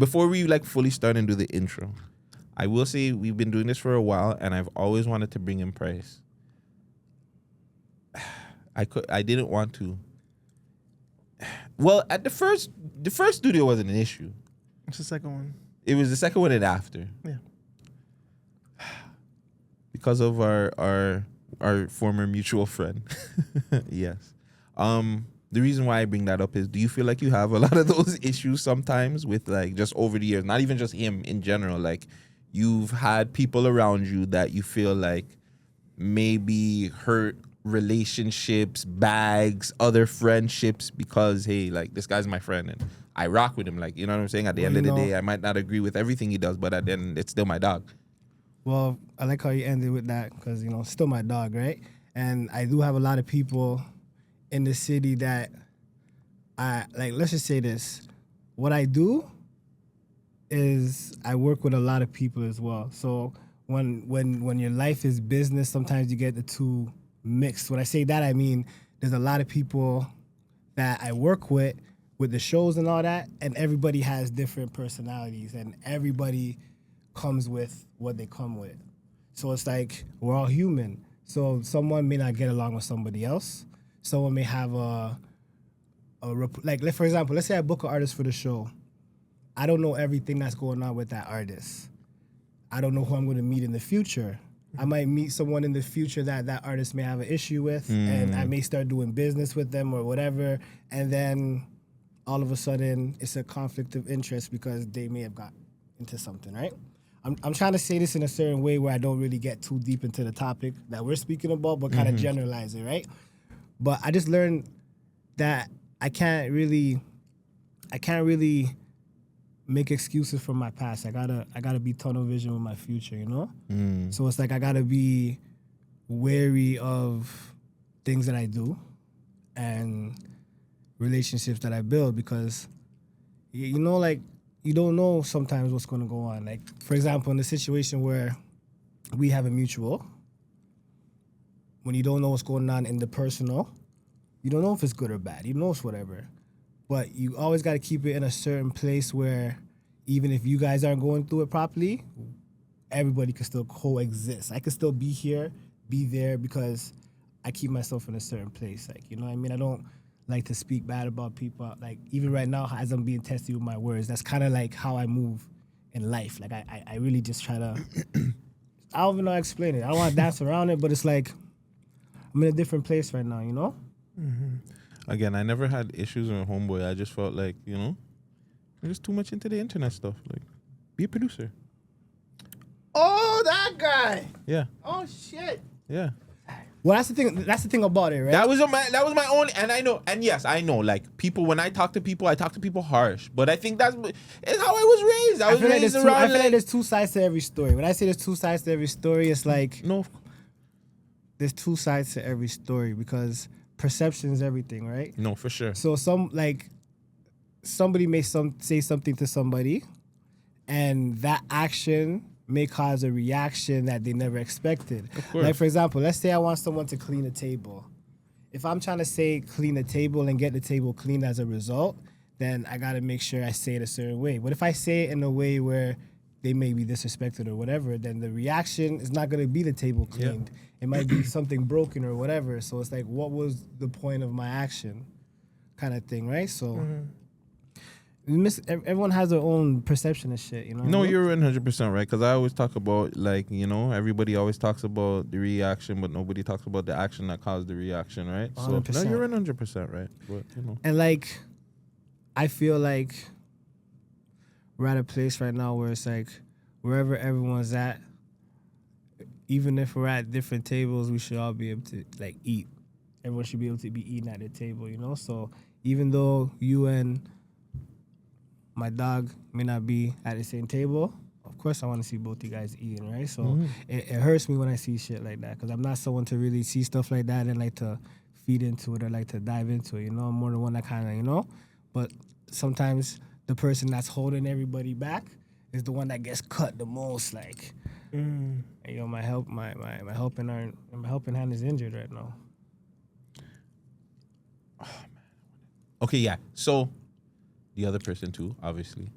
before we like fully start and do the intro, I will say we've been doing this for a while, and I've always wanted to bring in Price. I didn't want to. Well, at the first studio wasn't an issue. What's the second one? It was the second one and after. Yeah. Because of our former mutual friend. Yes. The reason why I bring that up is, do you feel like you have a lot of those issues sometimes with like just over the years, not even just him in general, like you've had people around you that you feel like maybe hurt relationships, bags, other friendships because, hey, like this guy's my friend and I rock with him. Like, you know what I'm saying? At the end of the day, I might not agree with everything he does, but at the end, it's still my dog. Well, I like how you ended with that because, still my dog, right? And I do have a lot of people in the city that let's just say this. What I do is I work with a lot of people as well. So when your life is business, sometimes you get the two mixed. When I say that, I mean there's a lot of people that I work with the shows and all that, and everybody has different personalities, and everybody comes with what they come with. So it's like we're all human. So someone may not get along with somebody else. Someone may have for example, let's say I book an artist for the show. I don't know everything that's going on with that artist. I don't know who I'm going to meet in the future. I might meet someone in the future that artist may have an issue with, and I may start doing business with them or whatever, and then all of a sudden it's a conflict of interest because they may have got into something, right? I'm trying to say this in a certain way where I don't really get too deep into the topic that we're speaking about, but kind of generalize it, right? But I just learned that I can't really make excuses for my past. I gotta be tunnel vision with my future, So it's like I gotta be wary of things that I do and relationships that I build because you don't know sometimes what's gonna go on. Like, for example, in the situation where we have a mutual, when you don't know what's going on in the personal, you don't know if it's good or bad. You know it's whatever. But you always got to keep it in a certain place where even if you guys aren't going through it properly, everybody can still coexist. I can still be here, be there, because I keep myself in a certain place. Like, you know what I mean? I don't like to speak bad about people. Like, even right now, as I'm being tested with my words, that's kind of like how I move in life. Like, I really just try to... I don't even know how to explain it. I don't want to dance around it, but it's like I'm in a different place right now, Mm-hmm. Again, I never had issues with homeboy. I just felt like, I'm just too much into the internet stuff. Like, be a producer. Oh, that guy. Yeah. Oh, shit. Yeah. Well, that's the thing. That's the thing about it, right? That was my only, and I know, and yes, I know. Like, people, when I talk to people harsh. But I think it's how I was raised. I feel like there's two sides to every story. When I say there's two sides to every story, it's like there's two sides to every story because perception is everything, right? No, for sure. So somebody may say something to somebody, and that action may cause a reaction that they never expected. Of course. Like, for example, let's say I want someone to clean a table. If I'm trying to say clean the table and get the table clean as a result, then I got to make sure I say it a certain way. But if I say it in a way where they may be disrespected or whatever, then the reaction is not going to be the table cleaned. Yeah. It might be something broken or whatever. So it's like, what was the point of my action kind of thing, right? So everyone has their own perception of shit, No, you're 100% right, because I always talk about, like, everybody always talks about the reaction, but nobody talks about the action that caused the reaction, right? 100%. So, no, you're 100% right. But, And, like, I feel like we're at a place right now where it's like wherever everyone's at, even if we're at different tables, we should all be able to like eat. Everyone should be able to be eating at the table, So even though you and my dog may not be at the same table, of course I want to see both you guys eating, right? So it hurts me when I see shit like that because I'm not someone to really see stuff like that and like to feed into it or like to dive into it, I'm more than one that kind of, But sometimes the person that's holding everybody back is the one that gets cut the most. Like, my helping hand is injured right now. Oh man. Okay, yeah. So the other person too, obviously.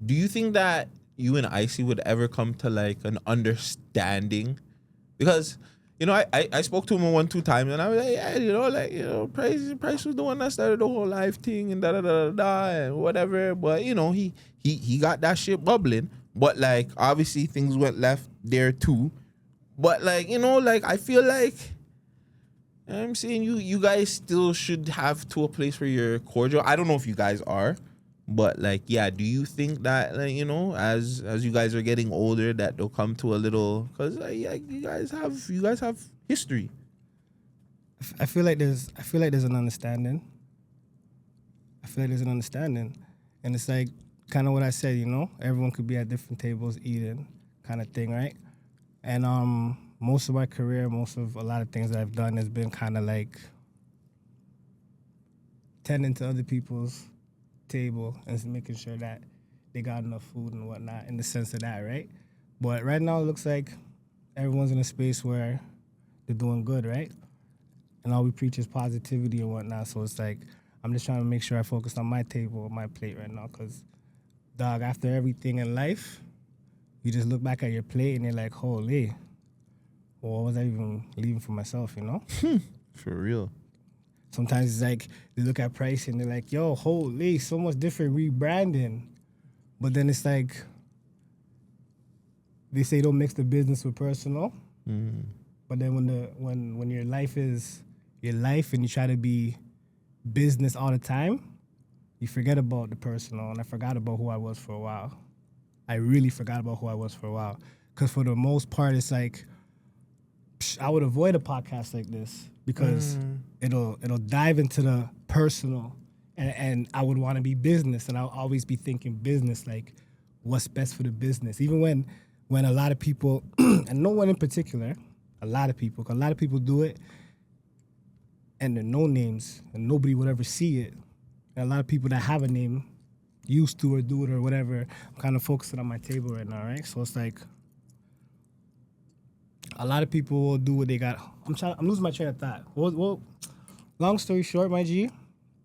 Do you think that you and Icy would ever come to like an understanding? Because I spoke to him 1-2 times, and I was like, yeah, Price was the one that started the whole live thing and da da da da da and whatever. But he got that shit bubbling. But like obviously things went left there too. But like like I feel like I'm saying you guys still should have to a place where you're cordial. I don't know if you guys are. But like, yeah, do you think that like, as you guys are getting older, that they'll come to a little, because you guys have history. I feel like there's an understanding. And it's like kind of what I said, everyone could be at different tables eating, kind of thing, right? And most of my career, a lot of things that I've done has been kind of like tending to other people's table and making sure that they got enough food and whatnot, in the sense of that, right? But right now it looks like everyone's in a space where they're doing good, right? And all we preach is positivity and whatnot. So it's like I'm just trying to make sure I focus on my table, my plate right now, because dog, after everything in life, you just look back at your plate and you're like, holy, what was I even leaving for myself, For real. Sometimes it's like they look at price and they're like, yo, holy, so much different rebranding. But then it's like they say don't mix the business with personal. Mm. But then when your life is your life and you try to be business all the time, you forget about the personal. And I forgot about who I was for a while. I really forgot about who I was for a while. Because for the most part, it's like, I would avoid a podcast like this because it'll dive into the personal, and I would want to be business, and I'll always be thinking business, like what's best for the business. Even when a lot of people, and no one in particular, a lot of people do it, and they're no names, and nobody would ever see it. And a lot of people that have a name used to or do it or whatever. I'm kind of focusing on my table right now, right? So it's like, a lot of people will do what they got. I'm losing my train of thought. Well, long story short, my G,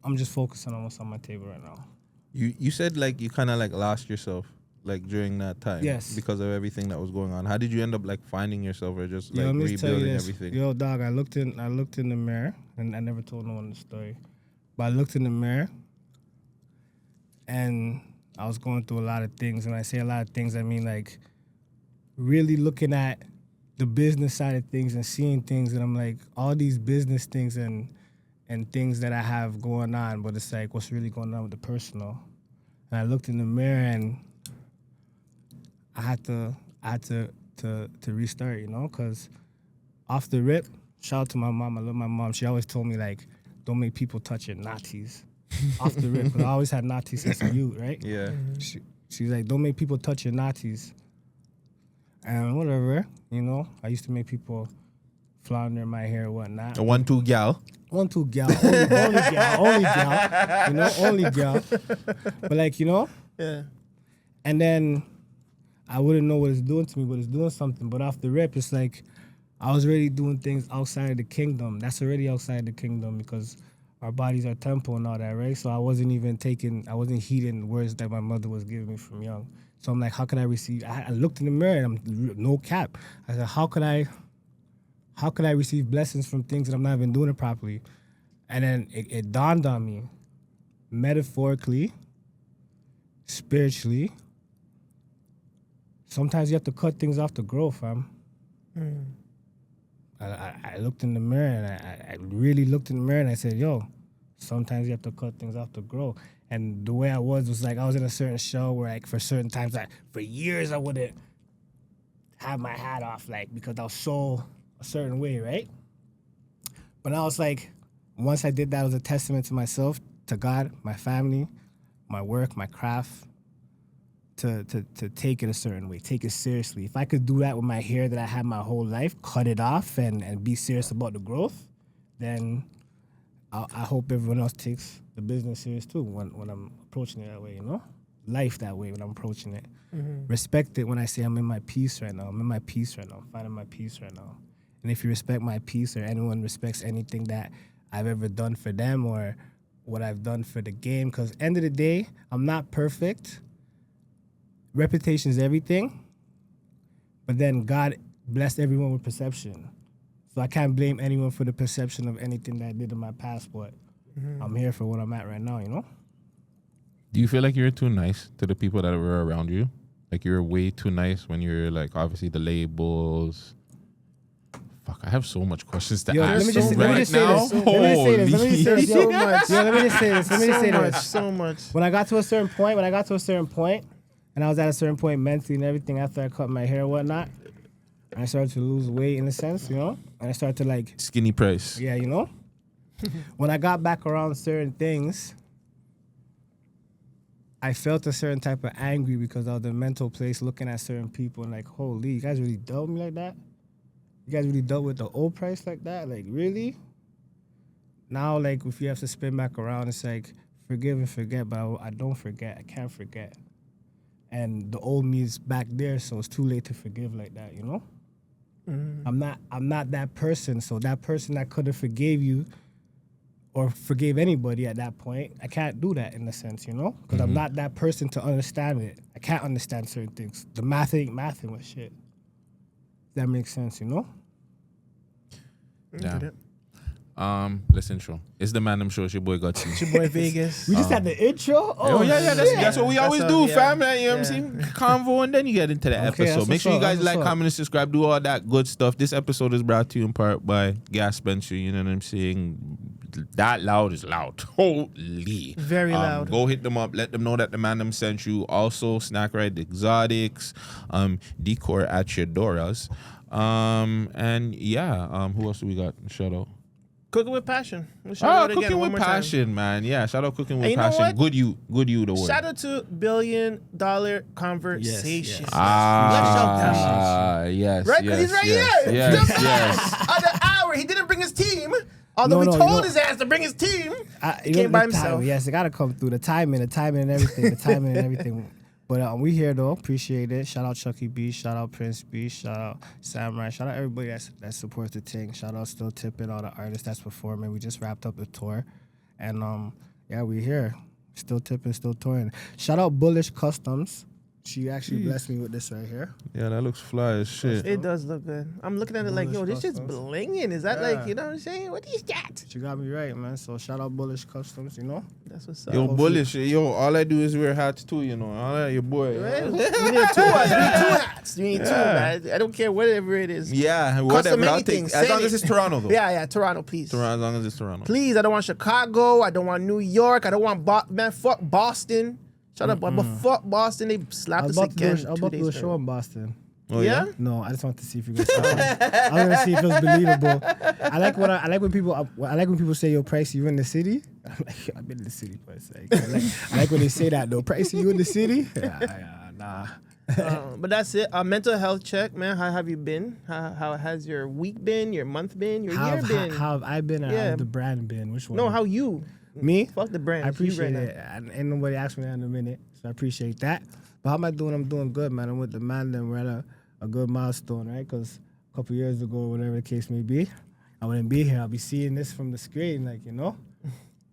I'm just focusing on what's on my table right now. You said like you kind of like lost yourself like during that time. Yes. Because of everything that was going on. How did you end up like finding yourself, or just like rebuilding everything? Yo, dog, I looked in the mirror, and I never told no one the story, but I looked in the mirror, and I was going through a lot of things. And I say a lot of things, I mean like really looking at the business side of things and seeing things, and I'm like, all these business things and things that I have going on, but it's like, what's really going on with the personal? And I looked in the mirror, and I had to restart, because off the rip, shout out to my mom. I love my mom. She always told me like, don't make people touch your natties. Off the rip, because I always had natties since youth, right? Yeah. She's like, don't make people touch your natties. And whatever, I used to make people flounder my hair or whatnot. A 1-2 gal. 1-2 gal, only gal. But like, Yeah. And then I wouldn't know what it's doing to me, but it's doing something. But off the rip, it's like I was already doing things outside of the kingdom. That's already outside the kingdom, because our bodies are temple and all that, right? So I wasn't heeding words that my mother was giving me from young. So I'm like, how could I receive? I looked in the mirror, and I'm no cap. I said, how could I receive blessings from things that I'm not even doing it properly? And then it dawned on me, metaphorically, spiritually, sometimes you have to cut things off to grow, fam. I looked in the mirror, and I really looked in the mirror, and I said, yo, sometimes you have to cut things off to grow. And the way I was like, I was in a certain show where like for certain times, for years I wouldn't have my hat off, like, because I was so a certain way, right? But I was like, once I did that, it was a testament to myself, to God, my family, my work, my craft, to take it a certain way, take it seriously. If I could do that with my hair that I had my whole life, cut it off and be serious about the growth, then I hope everyone else takes the business serious too when I'm approaching it that way, Life that way when I'm approaching it. Mm-hmm. Respect it when I say I'm in my peace right now. I'm in my peace right now. I'm finding my peace right now. And if you respect my peace, or anyone respects anything that I've ever done for them or what I've done for the game, because end of the day, I'm not perfect, reputation is everything, but then God blessed everyone with perception. So I can't blame anyone for the perception of anything that I did in my past, but I'm here for what I'm at right now, you know? Do you feel like you're too nice to the people that were around you? Like you're way too nice when you're like obviously the labels. Fuck, I have so much questions to ask. Let me just say this. So much. When I got to a certain point, and I was at a certain point mentally and everything after I cut my hair and whatnot, I started to lose weight in a sense, you know? And I started to like... Skinny price. Yeah, you know? When I got back around certain things, I felt a certain type of angry because I was in a mental place looking at certain people and like, holy, you guys really dealt with me like that? You guys really dealt with the old price like that? Like, really? Now, like, if you have to spin back around, it's like, forgive and forget, but I don't forget. I can't forget. And the old me is back there, so it's too late to forgive like that, you know? I'm not that person, so that person that could have forgave you or forgave anybody at that point, I can't do that in a sense, you know? Because I'm not that person to understand it. I can't understand certain things. The math ain't mathing with shit. That makes sense, you know? Yeah. Listen, show. It's the Man Dem Show. It's your boy Guttzy. It's your boy Vagez. We just had the intro? Oh, yeah. That's what we always do, fam. You know what I'm Yeah. saying? Convo, and then you get into the episode. Make sure you guys like, comment, and subscribe. Do all that good stuff. This episode is brought to you in part by Gas Spencer. You know what I'm saying? That loud is loud. Holy. Very loud. Go hit them up. Let them know that the Man Dem sent you. Also, Snack Ride Exotics. Decor at your Doras. And yeah, who else do we got? Shout out. Cooking with Passion. We'll shout out again Cooking one with more time. Passion, man. Yeah, shout out Cooking with And you know Passion. what? Good you, the word. Shout out to $1 billion Conversation. Yes. Yes. Right? Because he's right here. Yes. Other hour, he didn't bring his team. Although we told his ass to bring his team. He came by himself. Yes, it got to come through. The timing and everything. But we here, though. Appreciate it. Shout out Chucky B. Shout out Prince B. Shout out Samurai. Shout out everybody that supports the thing. Shout out Still Tipping, all the artists that's performing. We just wrapped up the tour. And, yeah, we here. Still tipping, still touring. Shout out Bullish Customs. She actually blessed me with this right here. Yeah, that looks fly as shit. It does look good. I'm looking at it like, yo, this shit's blinging. Is that like, you know what I'm saying? What is that? She got me right, man. So shout out Bullish Customs, you know? That's what's up. Yo, Bullish. Yo, all I do is wear hats too, you know. All that, your boy. We need two hats. We need two, man. I don't care whatever it is. Yeah, Custom whatever. I'll anything. take, as long as it's Toronto, though. Yeah, Toronto, please. Toronto, as long as it's Toronto. Please, I don't want Chicago. I don't want New York. I don't want fuck Boston. Shut up, but fuck Boston. They slapped us again. I was about to do a show in Boston. Oh, yeah? No, I just want to see if you guys. I was gonna see if it was believable. I like when people say, "Yo, Pricey, you in the city?" I'm like, I've been in the city, but it's like, I like when they say that though. Pricey, you in the city? Nah. But that's it. Mental health check, man. How have you been? How has your week been? Your month been? Your year been? How have I been? Or Yeah. how have the brand been? Which one? No, how you? Me? Fuck the brand. I It's you appreciate right it. Ain't nobody asked me that in a minute, so I appreciate that. But how am I doing? I'm doing good, man. I'm with the Man Dem. We're at a good milestone, right? Because a couple years ago, whatever the case may be, I wouldn't be here. I'll be seeing this from the screen, like, you know?